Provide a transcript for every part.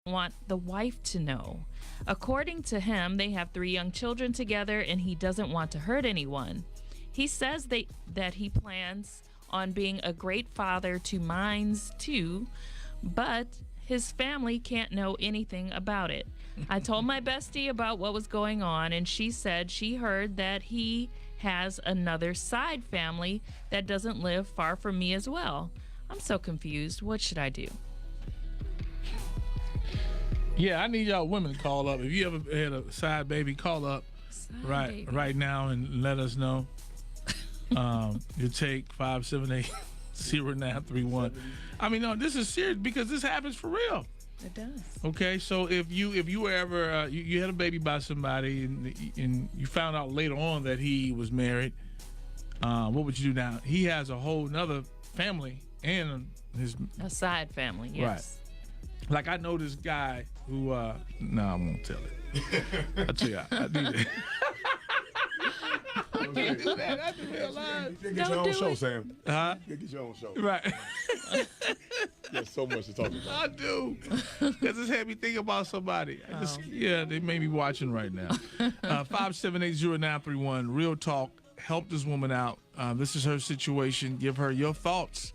want the wife to know. According to him, they have three young children together and he doesn't want to hurt anyone. He says that he plans on being a great father to mines too, but his family can't know anything about it. I told my bestie about what was going on, and she said she heard that he has another side family that doesn't live far from me as well. I'm so confused. What should I do? Yeah, I need y'all women to call up. If you ever had a side baby, call up right now and let us know. You take 578-0931. I mean, no, this is serious because this happens for real. It does. Okay, so if you were ever you had a baby by somebody and you found out later on that he was married, what would you do now? He has a whole nother family and a side family. Yes. Right. Like I know this guy who no, I won't tell it. I'll tell you, I do that. I can't do that. I do real live. You get your own show, Sam. Huh? You get your own show. Right. There's so much to talk about. I do. Because it's had me think about somebody. Yeah, they may be watching right now. 578-0931. Real talk. Help this woman out. This is her situation. Give her your thoughts.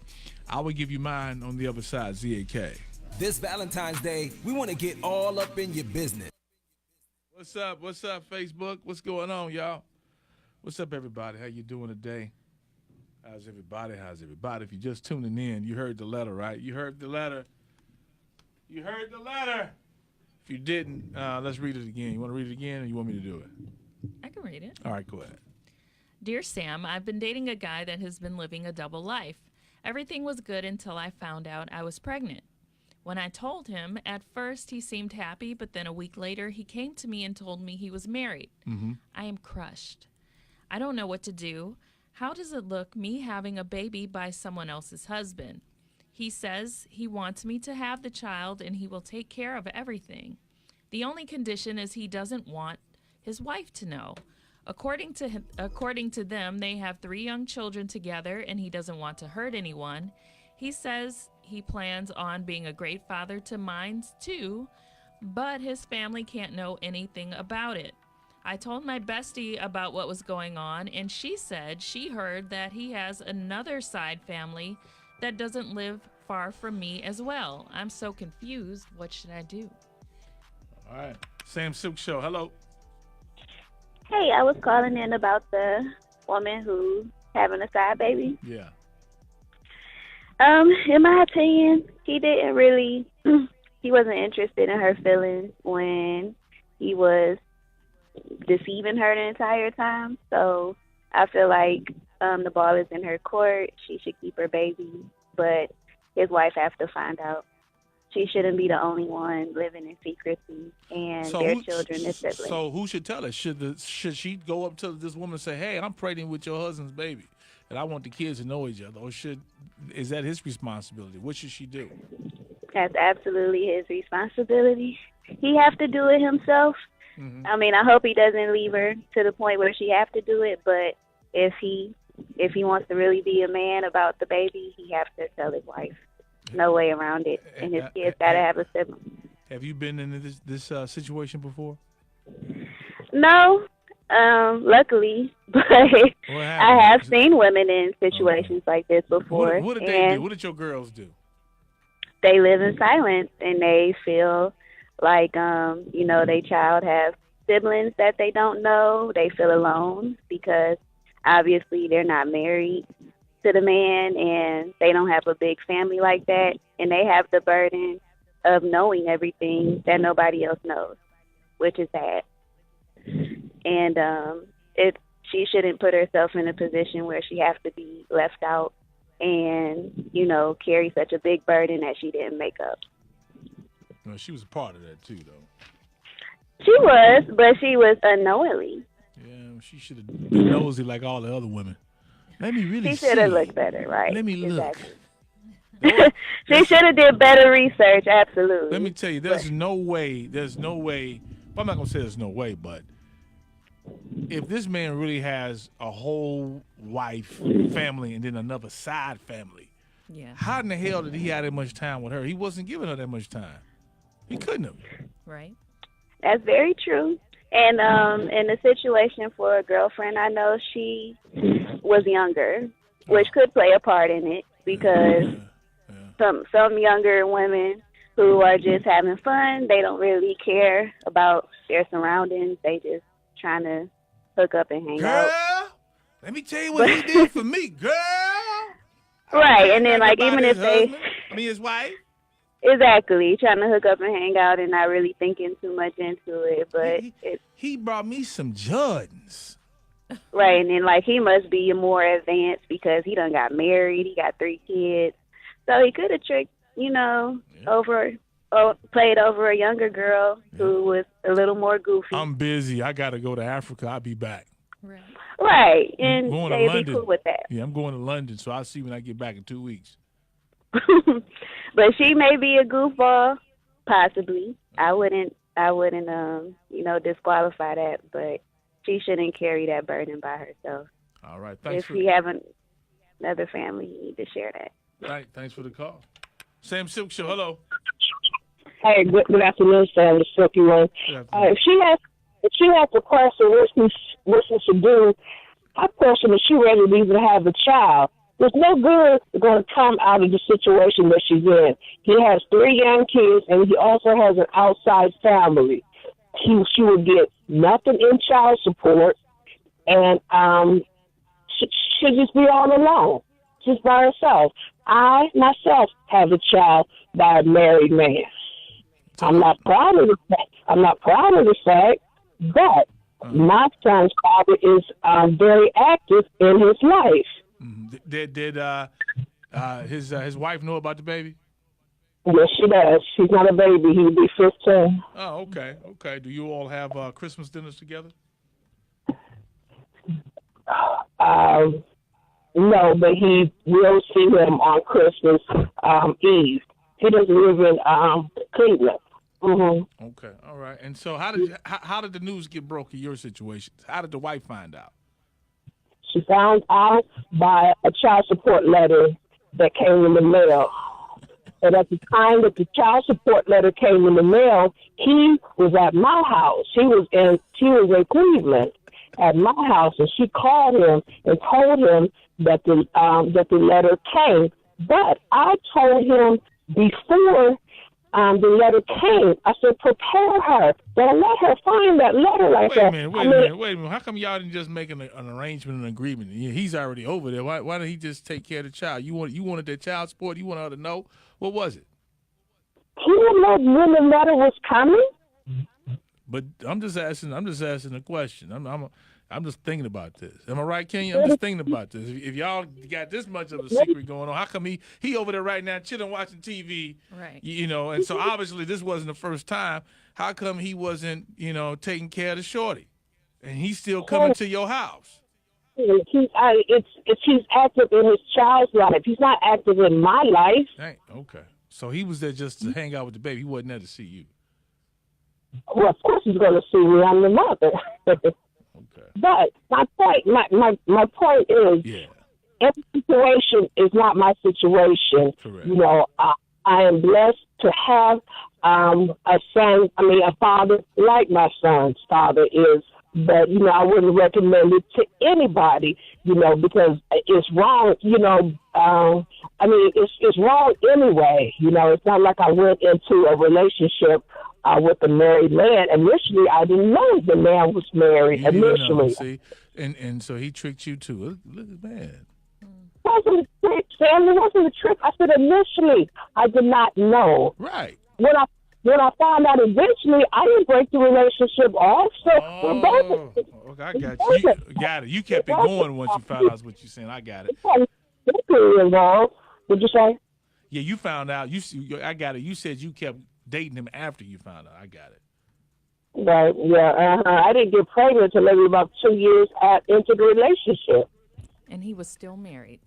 I will give you mine on the other side. ZAK. This Valentine's Day, we want to get all up in your business. What's up? What's up, Facebook? What's going on, y'all? What's up, everybody? How you doing today? How's everybody? How's everybody? If you're just tuning in, you heard the letter, right? You heard the letter. You heard the letter. If you didn't, let's read it again. You want to read it again, or you want me to do it? I can read it. All right, go ahead. Dear Sam, I've been dating a guy that has been living a double life. Everything was good until I found out I was pregnant. When I told him, at first he seemed happy, but then a week later he came to me and told me he was married. Mm-hmm. I am crushed. I don't know what to do. How does it look, me having a baby by someone else's husband? He says he wants me to have the child and he will take care of everything. The only condition is he doesn't want his wife to know. According to them, they have three young children together and he doesn't want to hurt anyone. He says he plans on being a great father to mine too, but his family can't know anything about it. I told my bestie about what was going on, and she said she heard that he has another side family that doesn't live far from me as well. I'm so confused. What should I do? All right. Sam Sylk Show. Hello. Hey, I was calling in about the woman who's having a side baby. Yeah. In my opinion, he didn't really, he wasn't interested in her feelings when he was deceiving her the entire time. So I feel like the ball is in her court. She should keep her baby, but his wife has to find out. She shouldn't be the only one living in secrecy, and their children and siblings. So who should tell her? Should she go up to this woman and say, "Hey, I'm pregnant with your husband's baby, and I want the kids to know each other," or is that his responsibility? What should she do? That's absolutely his responsibility. He have to do it himself. Mm-hmm. I mean, I hope he doesn't leave her to the point where she have to do it, but if he wants to really be a man about the baby, he have to tell his wife. No way around it. And his kids got to have a sibling. Have you been in this situation before? No, luckily, but I have seen women in situations like this before. What did they do? What did your girls do? They live in silence, and they feel like, their child has siblings that they don't know. They feel alone because obviously they're not married to the man, and they don't have a big family like that, and they have the burden of knowing everything that nobody else knows, which is sad. And she shouldn't put herself in a position where she has to be left out and, carry such a big burden that she didn't make up. Well, she was a part of that too, though. She was, but she was unknowingly. Yeah, she should have been nosy like all the other women. Let me really see. She should have looked better, right? Let me look. Exactly. She should have did better research, absolutely. Let me tell you, there's no way. Well, I'm not going to say there's no way, but if this man really has a whole wife, family, and then another side family, Yeah. how in the hell did he have that much time with her? He wasn't giving her that much time. He couldn't have. Right. That's very true. And in the situation for a girlfriend, I know she was younger, which could play a part in it because some younger women who are just having fun, they don't really care about their surroundings. They just trying to hook up and hang out. Girl, let me tell you what he did for me, girl. Right, and then like even if they, his wife. exactly, trying to hook up and hang out and not really thinking too much into it, but He brought me some Jordans. right, and then like he must be more advanced because he done got married, he got 3 kids, so he could have tricked, played over a younger girl who was a little more goofy. I'm busy. I got to go to Africa. I'll be back. Right. Right, and going to they'd be London. cool with that. Yeah, I'm going to London, so I'll see when I get back in 2 weeks. But she may be a goofball, possibly. I wouldn't, disqualify that, but she shouldn't carry that burden by herself. All right, thanks. If you have another family, you need to share that. Right, thanks for the call. Sam Sylk Show, hello. Hey, good afternoon, Sam, the Silky one. If she has to question what she should do, I question if she ready to even have a child. There's no good going to come out of the situation that she's in. He has 3 young kids, and he also has an outside family. She would get nothing in child support, and she'd just be all alone, just by herself. I, myself, have a child by a married man. I'm not proud of the fact, but my son's father is very active in his life. Did his wife know about the baby? Yes, she does. She's not a baby. He'll be 15. Oh, okay. Do you all have Christmas dinners together? No, but he will see him on Christmas Eve. He doesn't live in Cleveland. Mm-hmm. Okay, all right. And so, how did the news get broke in your situation? How did the wife find out? She found out by a child support letter that came in the mail. And at the time that the child support letter came in the mail, he was at my house. She was in Cleveland at my house, and she called him and told him that the letter came. But I told him before the letter came, I said, prepare her. Don't let her find that letter like that. Wait a minute. How come y'all didn't just make an arrangement, an agreement? He's already over there. Why didn't he just take care of the child? You wanted that child support? You wanted her to know? What was it? He didn't know when the letter was coming. But I'm just asking a question. I'm just thinking about this. Am I right, Kenya? I'm just thinking about this. If y'all got this much of a secret going on, how come he over there right now chilling watching TV? Right. And so obviously this wasn't the first time. How come he wasn't, taking care of the shorty? And he's still coming to your house? He's active in his child's life. He's not active in my life. Dang, okay. So he was there just to hang out with the baby. He wasn't there to see you. Well, of course he's going to see me. I'm the mother. Okay. But my point is, every situation is not my situation. Correct. I am blessed to have a father like my son's father is. But, I wouldn't recommend it to anybody, because it's wrong, it's wrong anyway. It's not like I went into a relationship with a married man. Initially, I didn't know the man was married initially. See? And so he tricked you too. Look at that. It wasn't a trick, Sam. It wasn't a trick. I said initially, I did not know. Right. When I found out eventually, I didn't break the relationship off. So we're both. Okay, I got you. Got it. You kept it going once you found out what you're saying. I got it. Involved. What'd you say? Yeah, you found out. I got it. You said you kept dating him after you found out. I got it. Right. Yeah. I didn't get pregnant until maybe about 2 years into the relationship. And he was still married.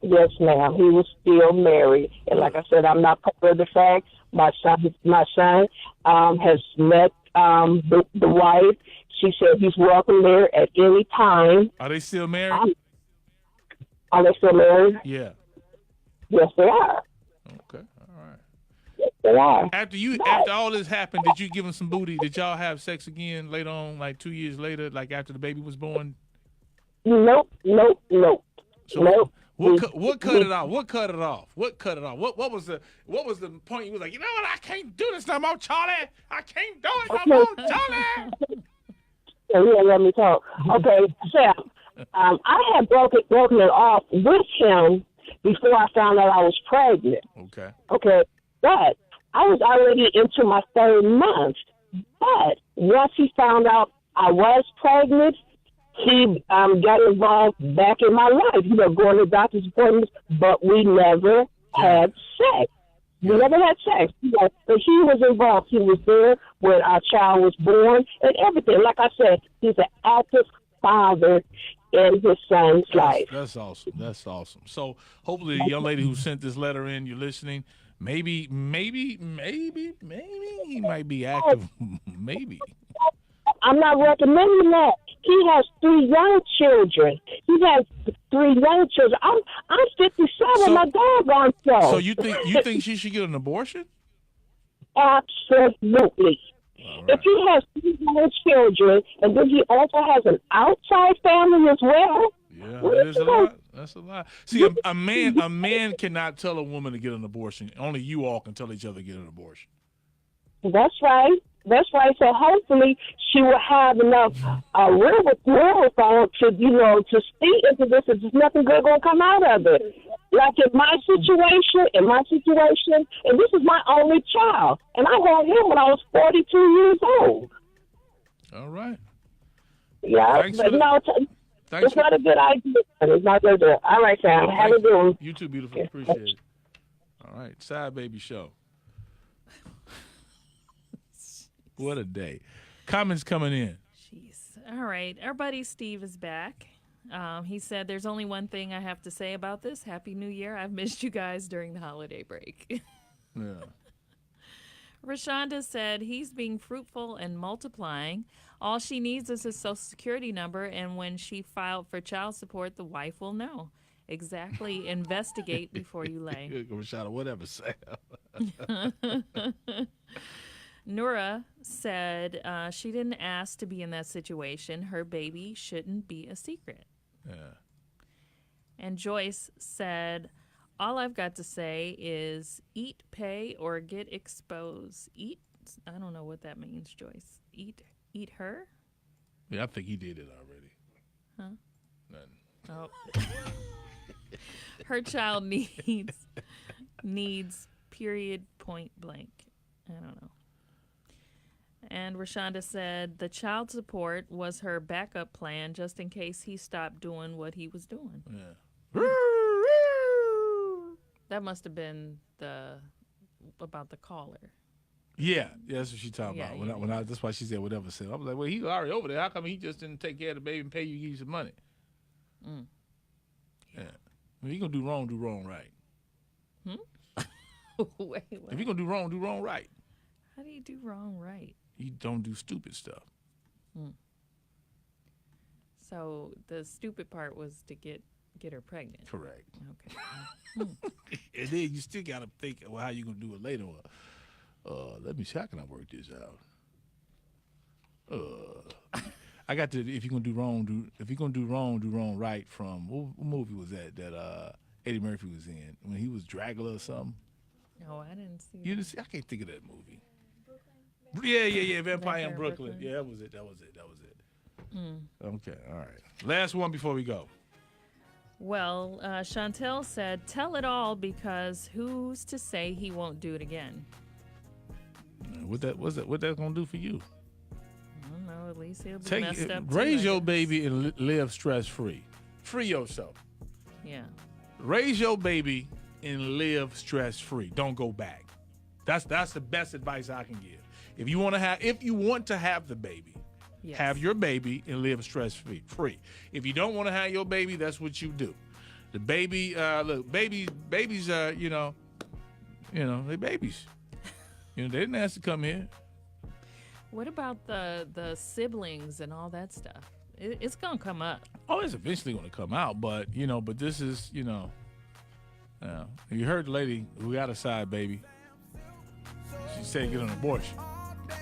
Yes, ma'am. He was still married, and like I said, I'm not proud of the fact. My son has met the wife. She said he's welcome there at any time. Are they still married? Are they still married? Yeah. Yes, they are. Okay. All right. They are. After all this happened, did you give him some booty? Did y'all have sex again later on, like 2 years later, like after the baby was born? Nope. So Nope. what cut it off? What cut it off? What was the point? You was like, you know what? I can't do this no more, Charlie. I can't do it no more, Charlie. Yeah, you don't let me talk. Okay, Sam. I had broken it off with him before I found out I was pregnant. Okay. Okay, but I was already into my 3rd month. But once he found out I was pregnant, he got involved back in my life. Going to doctor's appointments, but we never had sex. We never had sex. But he was involved. He was there when our child was born and everything. Like I said, he's an active father in his son's life. That's awesome. That's awesome. So hopefully the young lady who sent this letter in, you're listening. Maybe he might be active. Maybe. I'm not recommending that. He has 3 young children. He has 3 young children. I'm 57. My doggone self. So you think she should get an abortion? Absolutely. Right. If he has 3 young children, and then he also has an outside family as well. Yeah, that is a lot. That's a lot. See, a man cannot tell a woman to get an abortion. Only you all can tell each other to get an abortion. That's right. So hopefully she will have enough wherewithal to speak into this. If there's nothing good going to come out of it. Like in my situation, and this is my only child, and I had him when I was 42 years old. All right. Yeah, Thanks but no, it's not a good idea. It's not good. All right, Sam. Have a good one. You too, beautiful. Appreciate it. All right, Side Baby Show. What a day. Comments coming in. Jeez. All right. Our buddy Steve is back. He said, there's only one thing I have to say about this. Happy New Year. I've missed you guys during the holiday break. Yeah. Rashonda said he's being fruitful and multiplying. All she needs is his social security number, and when she filed for child support, the wife will know. Exactly. Investigate before you lay. Rashonda, whatever, Sam. Nora said she didn't ask to be in that situation. Her baby shouldn't be a secret. Yeah. And Joyce said, all I've got to say is eat, pay, or get exposed. Eat? I don't know what that means, Joyce. Eat her? Yeah, I think he did it already. Huh? Nothing. Oh. Her child needs period, point blank. I don't know. And Rashonda said the child support was her backup plan just in case he stopped doing what he was doing. Yeah. That must have been about the caller. Yeah, that's what she's talking Yeah, about. When I that's why she said whatever said. I was like, well, he's already over there. How come he just didn't take care of the baby and pay you, give you some money? Yeah. If you're gonna do wrong right. Wait, what? If you're gonna do wrong right. How do you do wrong right? You don't do stupid stuff. So the stupid part was to get her pregnant. Correct. Okay. And then you still gotta think, well, how you gonna do it later? Let me see, how can I work this out? I got to if you're gonna do wrong right from what movie was that Eddie Murphy was in when he was Dracula or something? No, I didn't see You that. didn't see? I can't think of that movie. Yeah. Vampire in in Brooklyn. Brooklyn. Yeah, that was it. Okay, all right. Last one before we go. Well, Chantel said, tell it all because who's to say he won't do it again? What that gonna do for you? I don't know. At least he'll be messed up. Raise too, I your guess. baby and live stress free. Free yourself. Yeah. Raise your baby and live stress free. Don't go back. That's the best advice I can give. If you want to have the baby, Yes. have your baby and live stress free. If you don't want to have your baby, that's what you do. The baby, look, babies, they babies. They didn't ask to come here. What about the siblings and all that stuff? It's gonna come up. Oh, it's eventually going to come out, but this is, you heard the lady who got a side baby. She said get an abortion.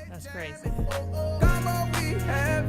That's crazy. Got what we have